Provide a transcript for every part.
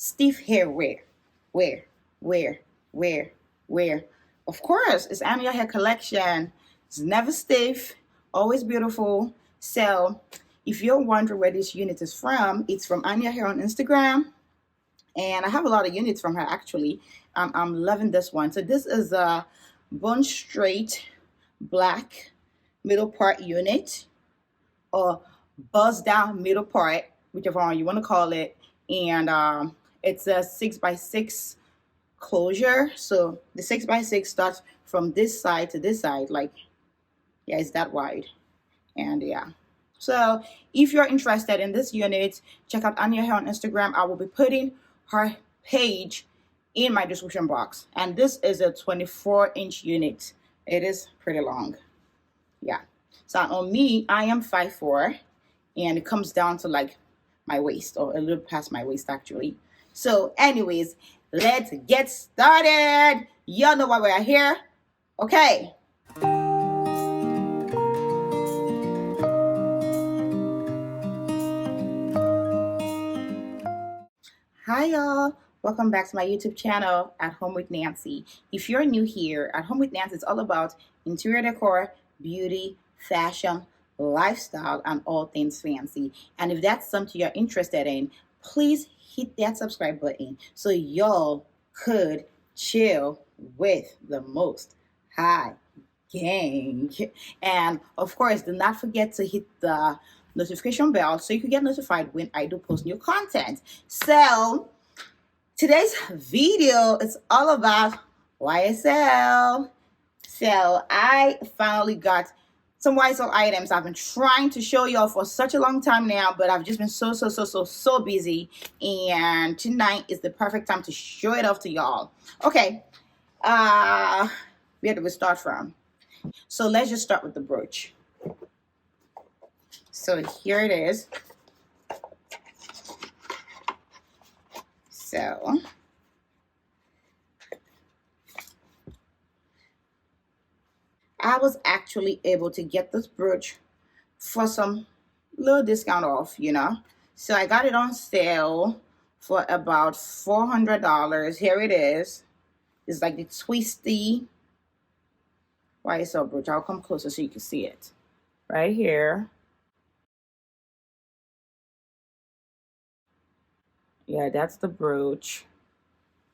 stiff hair wear, wear, wear, wear. Of course, it's annual hair collection. It's never stiff, always beautiful. So if you're wondering where this unit is from, it's from Anya Hair on Instagram. And I have a lot of units from her actually. I'm loving this one. So this is a bone straight black middle part unit, or buzz down middle part, whichever one you want to call it. And it's a 6x6 closure. So the 6x6 starts from this side to this side, like, yeah, it's that wide. And yeah, so if you're interested in this unit, check out Anya Hair on Instagram. I will be putting her page in my description box. And this is a 24-inch unit. It is pretty long. Yeah. So on me, I am 5'4", and it comes down to like my waist, or a little past my waist actually. So anyways, let's get started. Y'all know why we're here. Okay. Hi y'all, welcome back to my YouTube channel, At Home with Nancy. If you're new here, At Home with Nancy is all about interior decor, beauty, fashion, lifestyle, and all things fancy. And if that's something you're interested in, please hit that subscribe button so y'all could chill with the most high gang. And of course, do not forget to hit the notification bell so you can get notified when I do post new content. So today's video is all about YSL. So I finally got some YSL items. I've been trying to show y'all for such a long time now, but I've just been so busy, and tonight is the perfect time to show it off to y'all. Okay, where do we start from? So let's just start with the brooch. So here it is. So I was actually able to get this brooch for some little discount off, you know. So I got it on sale for about $400. Here it is. It's like the twisty YSL brooch. I'll come closer so you can see it. Right here. Yeah, that's the brooch.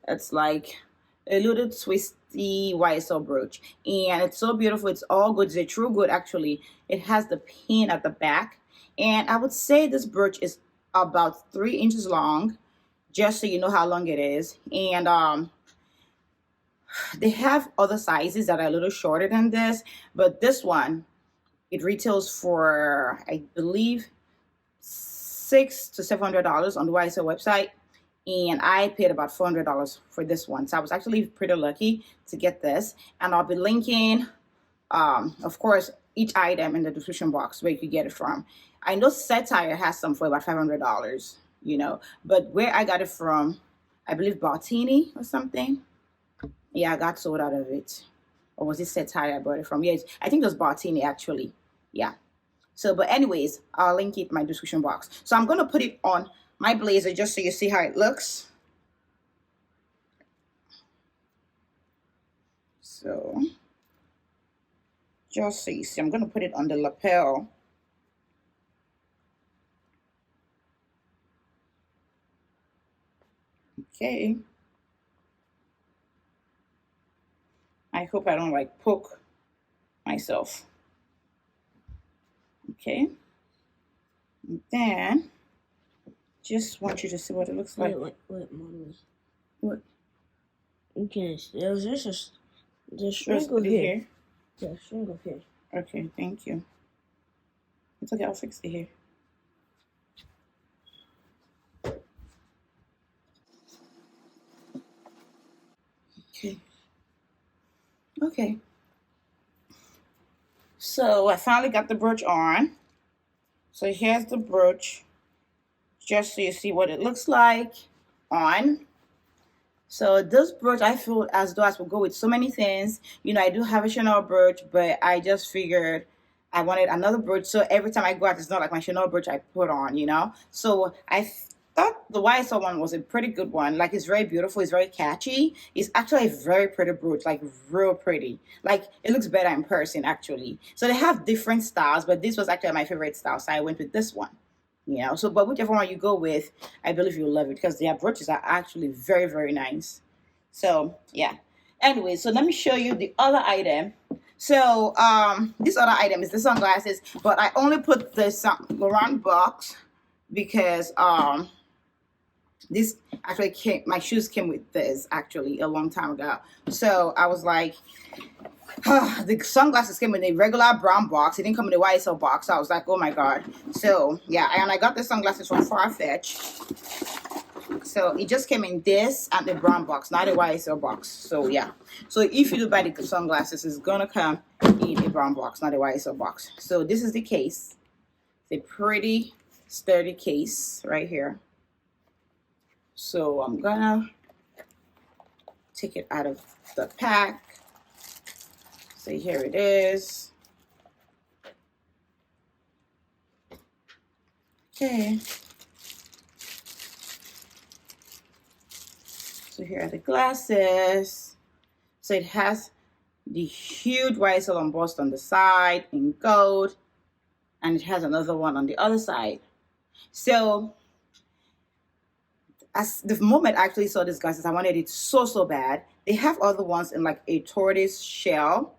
It's like a little twisty YSL brooch, and it's so beautiful. It's all good. It's a true good actually. It has the pin at the back, and I would say this brooch is about 3 inches long, just so you know how long it is. And they have other sizes that are a little shorter than this, but this one, it retails for, I believe, $600 to $700 on the YSL website, and I paid about $400 for this one. So I was actually pretty lucky to get this, and I'll be linking, of course, each item in the description box where you could get it from. I know Satire has some for about $500, you know, but where I got it from, I believe Bartini or something. Yeah, I got sold out of it. Or was it Satire I bought it from? Yeah, I think it was Bartini actually. Yeah. So, but anyways, I'll link it in my description box. So I'm going to put it on my blazer just so you see how it looks. So, just so you see, I'm going to put it on the lapel. Okay. I hope I don't like poke myself. Okay. And then just want you to see what it looks like. What model is? What? Okay, there's just the shrink over here. Yeah, shrink over here. Okay, thank you. It's okay, I'll fix it here. Okay. Okay. So I finally got the brooch on. So here's the brooch, just so you see what it looks like on. So this brooch, I feel as though I would go with so many things. You know, I do have a Chanel brooch, but I just figured I wanted another brooch. So every time I go out, it's not like my Chanel brooch I put on, you know. So I thought the YSL one was a pretty good one. Like, it's very beautiful. It's very catchy. It's actually a very pretty brooch, like real pretty. Like, it looks better in person, actually. So they have different styles, but this was actually my favorite style. So I went with this one. You know, so but whichever one you go with, I believe you'll love it because their brooches are actually very, very nice. So yeah. Anyway, so let me show you the other item. So this other item is the sunglasses, but I only put this Laurent box because this actually came, my shoes came with this actually a long time ago. So I was like, the sunglasses came in a regular brown box. It didn't come in a YSL box. So I was like, oh my god. So yeah, and I got the sunglasses from Farfetch. So it just came in this and the brown box, not a YSL box. So yeah. So if you do buy the sunglasses, it's gonna come in a brown box, not a YSL box. So this is the case. It's a pretty sturdy case right here. So I'm gonna take it out of the pack. So here it is. Okay. So here are the glasses. So it has the huge YSL embossed on the side in gold, and it has another one on the other side. So as the moment I actually saw these glasses, I wanted it so bad. They have other ones in like a tortoise shell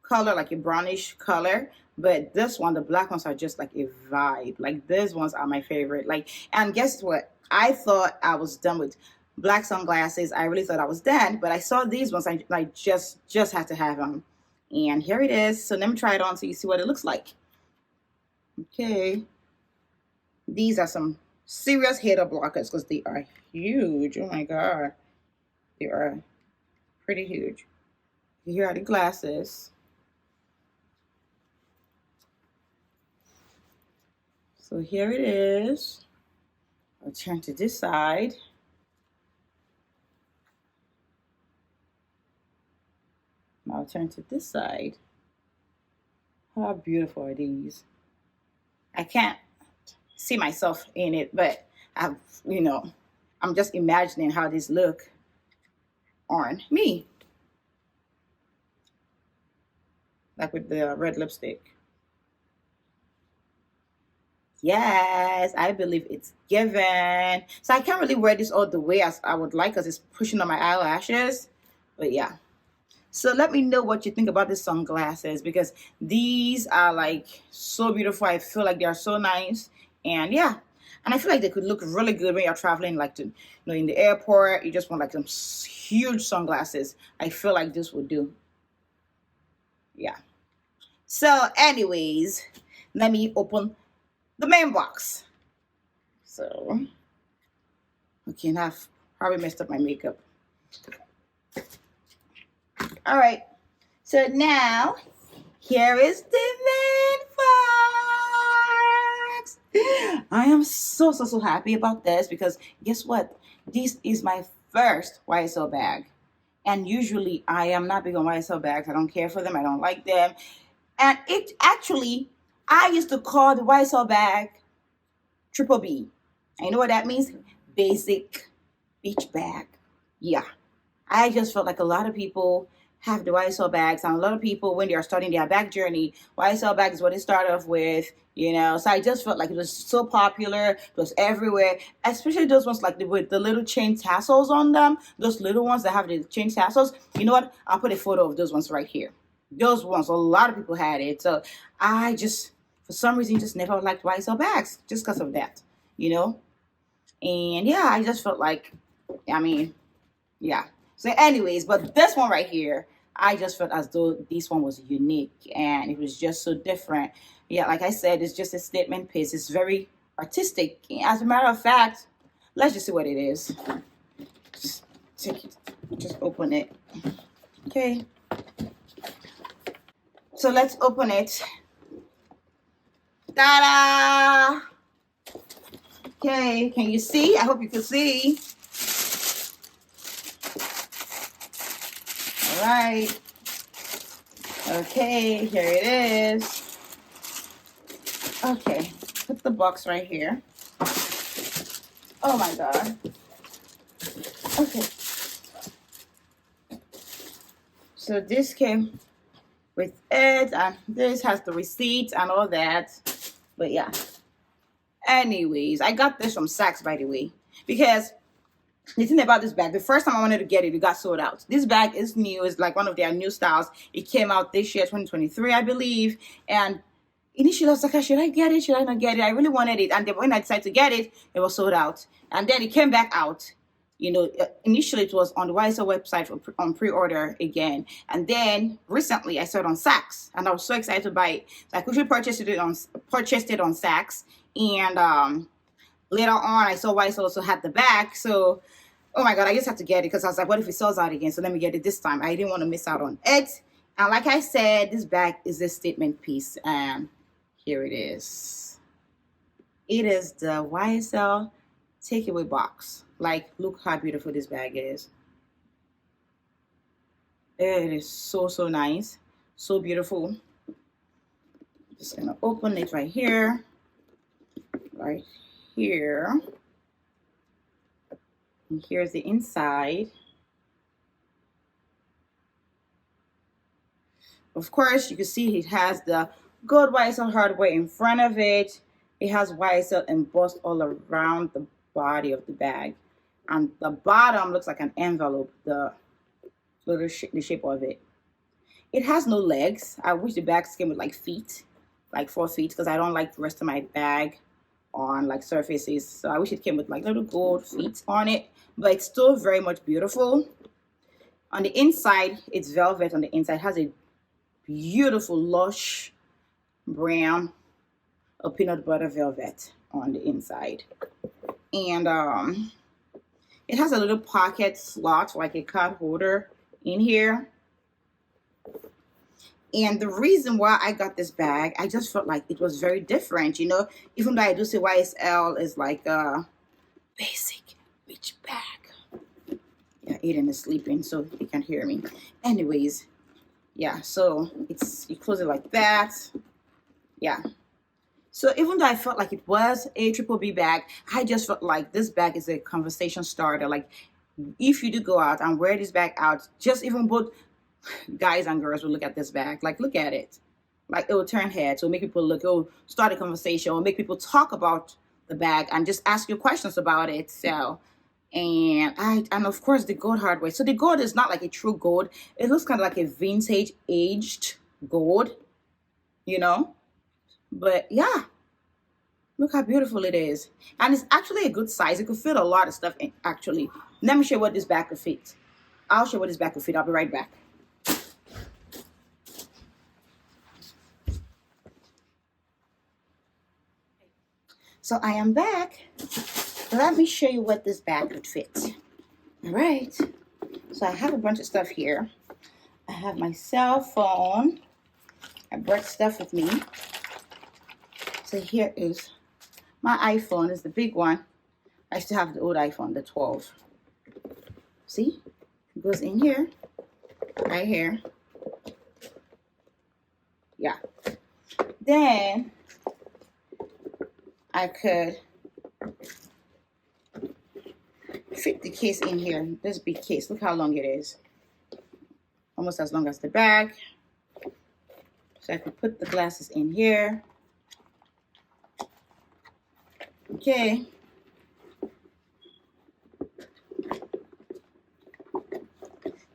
color, like a brownish color, but this one, the black ones, are just like a vibe. Like, these ones are my favorite. Like, and guess what? I thought I was done with black sunglasses. I really thought I was done, but I saw these ones. I just had to have them, and here it is. So let me try it on so you see what it looks like. Okay, these are some serious hater blockers because they are huge. Oh my god, they are pretty huge. Here are the glasses. So here it is. I'll turn to this side. I'll turn to this side. How beautiful are these? I can't see myself in it, but I'm just imagining how these look on me. Like with the red lipstick. Yes, I believe it's given. So I can't really wear this all the way as I would like because it's pushing on my eyelashes. But yeah. So let me know what you think about the sunglasses because these are like so beautiful. I feel like they are so nice. And yeah. And I feel like they could look really good when you're traveling, like in the airport. You just want like some huge sunglasses. I feel like this would do. Yeah. So anyways, let me open the main box. So, okay, now I've probably messed up my makeup. All right, so now here is the main box. I am so happy about this because guess what? This is my first YSL bag. And usually I am not big on YSL bags. I don't care for them. I don't like them. And it actually, I used to call the YSL bag Triple B. And you know what that means? Basic beach bag. Yeah. I just felt like a lot of people have the YSL bags, and a lot of people, when they are starting their bag journey, YSL bag is what they start off with, So I just felt like it was so popular. It was everywhere, especially those ones like with the little chain tassels on them. Those little ones that have the chain tassels. You know what? I'll put a photo of those ones right here. Those ones, a lot of people had it. So I just, for some reason, just never liked YSL bags just because of that, And yeah, I just felt like, yeah. So anyways, but this one right here, I just felt as though this one was unique and it was just so different. Yeah, like I said, it's just a statement piece. It's very artistic. As a matter of fact, let's just see what it is. Just take it, just open it. Okay. So let's open it. Ta-da! Okay, can you see? I hope you can see. All right. Okay, here it is. Okay, put the box right here. Oh my God. Okay. So this came with it, and this has the receipt and all that. But yeah. Anyways, I got this from Saks, by the way, because the thing about this bag, the first time I wanted to get it, it got sold out. This bag is new. It's like one of their new styles. It came out this year, 2023, I believe. And initially I was like, should I get it? Should I not get it? I really wanted it. And then when I decided to get it, it was sold out. And then it came back out. You know, initially it was on the YSL website on pre-order again. And then recently I saw it on Saks. And I was so excited to buy it. So I quickly purchased it on Saks. And later on, I saw YSL also had the bag. So, oh my God, I just had to get it because I was like, what if it sells out again? So let me get it this time. I didn't want to miss out on it. And like I said, this bag is a statement piece. And here it is. It is the YSL takeaway box. Like, look how beautiful this bag is. It is so, so nice. So beautiful. Just going to open it right here. Right here. And here's the inside. Of course, you can see it has the gold YSL hardware in front of it. It has YSL embossed all around the body of the bag. And the bottom looks like an envelope, the shape of it. It has no legs. I wish the bags came with like feet, like 4 feet, because I don't like the rest of my bag on like surfaces. So I wish it came with like little gold feet on it, but it's still very much beautiful. On the inside, it's velvet. On the inside, it has a beautiful lush brown or peanut butter velvet on the inside. And it has a little pocket slot, like a card holder in here. And the reason why I got this bag, I just felt like it was very different, you know, even though I do say YSL is like a basic beach bag. Yeah, Aiden is sleeping, so he can't hear me. Anyways, yeah, so you close it like that. Yeah. So even though I felt like it was a triple B bag, I just felt like this bag is a conversation starter. Like, if you do go out and wear this bag out, just even both guys and girls will look at this bag. Like, look at it. Like, it will turn heads. It will make people look. It will start a conversation. It will make people talk about the bag and just ask you questions about it. So, and of course the gold hardware. So the gold is not like a true gold. It looks kind of like a vintage aged gold, you know. But yeah, look how beautiful it is. And it's actually a good size. It could fit a lot of stuff in, actually. Let me show you what this bag could fit. I'll show you what this bag could fit. I'll be right back. So I am back. Let me show you what this bag could fit. All right. So I have a bunch of stuff here. I have my cell phone. I brought stuff with me. So here is my iPhone. It's the big one. I still have the old iPhone, the 12. See? It goes in here. Right here. Yeah. Then I could fit the case in here. This big case. Look how long it is. Almost as long as the bag. So I could put the glasses in here. Okay.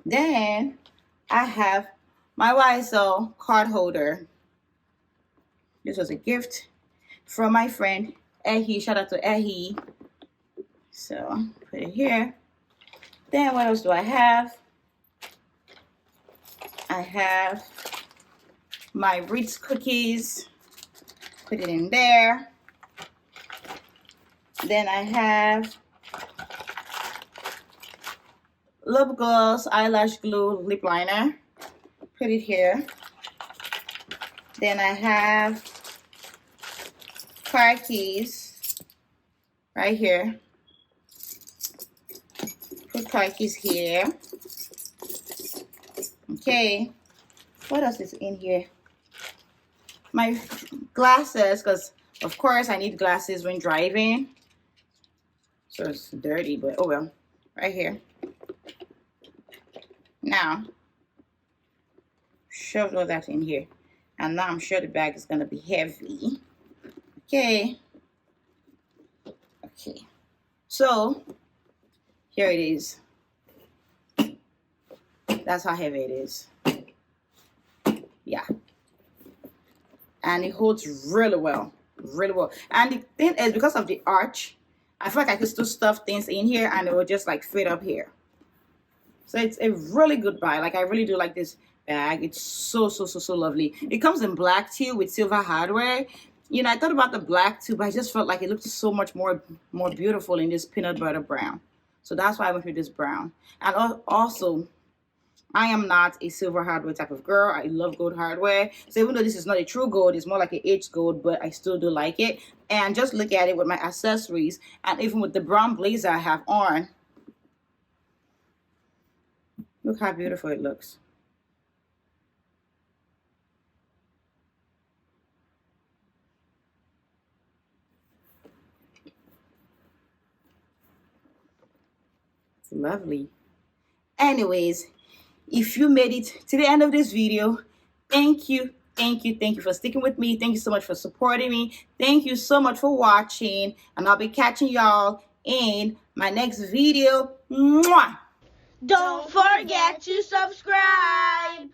Then I have my YSL card holder. This was a gift from my friend Ehi. Shout out to Ehi. So put it here. Then what else do I have? I have my Ritz cookies. Put it in there. Then I have lip gloss, eyelash glue, lip liner. Put it here. Then I have car keys right here. Put car keys here. Okay. What else is in here? My glasses, because of course I need glasses when driving. So it's dirty, but oh well. Right here. Now, shove all that in here. And now I'm sure the bag is going to be heavy. Okay. Okay. So, here it is. That's how heavy it is. Yeah. And it holds really well. Really well. And the thing is, because of the arch, I feel like I could still stuff things in here and it will just like fit up here. So it's a really good buy. Like I really do like this bag. It's so lovely. It comes in black too with silver hardware. You know, I thought about the black too, but I just felt like it looked so much more beautiful in this peanut butter brown. So that's why I went with this brown. And also, I am not a silver hardware type of girl. I love gold hardware. So even though this is not a true gold, it's more like an aged gold, but I still do like it. And just look at it with my accessories and even with the brown blazer I have on. Look how beautiful it looks. It's lovely. Anyways, if you made it to the end of this video, thank you for sticking with me. Thank you so much for supporting me. Thank you so much for watching, and I'll be catching y'all in my next video. Mwah! Don't forget to subscribe.